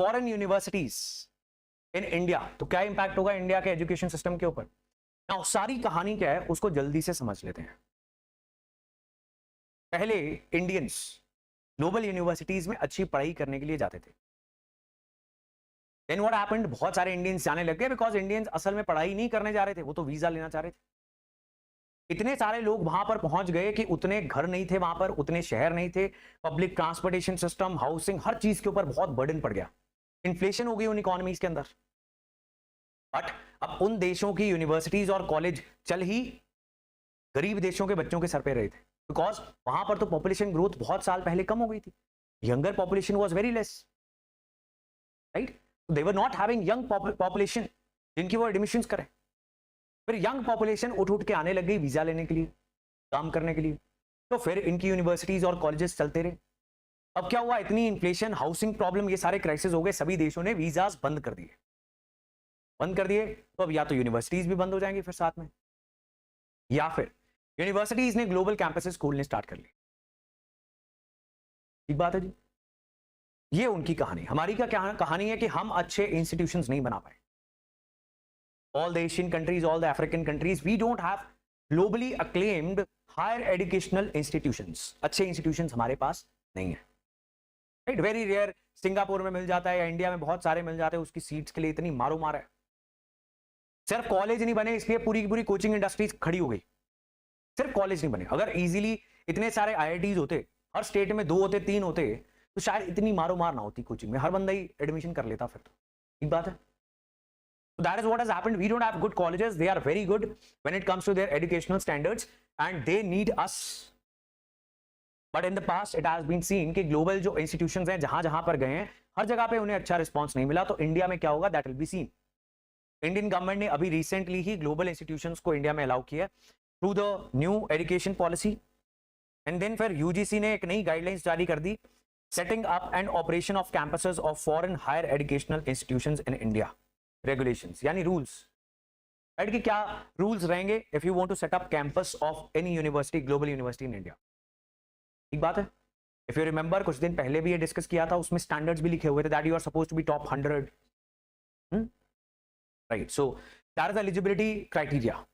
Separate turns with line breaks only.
Foreign universities in India, तो क्या impact होगा इंडिया के एजुकेशन सिस्टम के ऊपर? ना सारी कहानी क्या है उसको जल्दी से समझ लेते हैं। पहले इंडियंस ग्लोबल यूनिवर्सिटीज में अच्छी पढ़ाई करने के लिए जाते थे। देन व्हाट हैपेंड, बहुत सारे इंडियंस जाने लग गए बिकॉज इंडियंस असल में पढ़ाई नहीं करने जा रहे थे, वो तो वीजा लेना चाह रहे थे। इतने सारे लोग वहां पर पहुंच गए कि उतने घर नहीं थे वहां पर, उतने शहर नहीं थे, पब्लिक ट्रांसपोर्टेशन सिस्टम, हाउसिंग, हर चीज के ऊपर बहुत बर्डन पड़ गया, इन्फ्लेशन हो गई उन इकोनॉमीज के अंदर। बट अब उन देशों की यूनिवर्सिटीज और कॉलेज चल ही गरीब देशों के बच्चों के सर पे रहे थे, बिकॉज वहां पर तो पॉपुलेशन ग्रोथ बहुत साल पहले कम हो गई थी, younger population was very less, right? They were not having young population जिनकी वो एडमिशंस करें। फिर यंग पॉपुलेशन उठ उठ के आने लग गई वीजा लेने के लिए, काम करने के लिए, तो फिर इनकी यूनिवर्सिटीज और कॉलेजेस चलते रहे। अब क्या हुआ, इतनी इन्फ्लेशन, हाउसिंग प्रॉब्लम, ये सारे क्राइसिस हो गए, सभी देशों ने वीजास बंद कर दिए। तो अब या तो यूनिवर्सिटीज भी बंद हो जाएंगी फिर साथ में, या फिर यूनिवर्सिटीज ने ग्लोबल कैंपसेस खोलने स्टार्ट कर लिए। ठीक बात है जी, ये उनकी कहानी। हमारी क्या कहानी है कि हम अच्छे इंस्टीट्यूशंस नहीं बना पाए। All the Asian countries, all the African countries, we don't have globally acclaimed higher educational institutions. अच्छे institutions हमारे पास नहीं है, right? Very rare, सिंगापुर में मिल जाता है या इंडिया में बहुत सारे मिल जाते हैं, उसकी सीट्स के लिए इतनी मारो मार है। सिर्फ कॉलेज नहीं बने इसलिए पूरी की पूरी कोचिंग इंडस्ट्रीज खड़ी हो गई, सिर्फ कॉलेज नहीं बने। अगर इजीली इतने सारे IITs होते, हर स्टेट में 2 होते 3 होते, तो शायद इतनी मारो मार ना होती कोचिंग में, हर बंदा ही एडमिशन कर लेता फिर तो। ठीक बात है। So that is what has happened. We don't have good colleges. They are very good when it comes to their educational standards and they need us. But in the past it has been seen कि global जो institutions हैं जहां जहां पर गए हैं हर जगह पे उन्हें अच्छा रिस्पॉन्स नहीं मिला। तो इंडिया में क्या होगा, that will be seen. Indian government ने अभी रिसेंटली ही ग्लोबल इंस्टीट्यूशंस को इंडिया में अलाउ किया through the new education policy, and then फिर यूजीसी ने एक नई गाइडलाइंस जारी कर दी, setting up and operation of campuses of foreign higher educational institutions in India. Regulations यानी रूल्स, राइट? कि क्या रूल्स रहेंगे if you want to set up campus of any university, global university in India. ठीक बात है। If you remember कुछ दिन पहले भी ये डिस्कस किया था, उसमें स्टैंडर्ड्स भी लिखे हुए थे that you are supposed to be top 100, right? So that is eligibility criteria.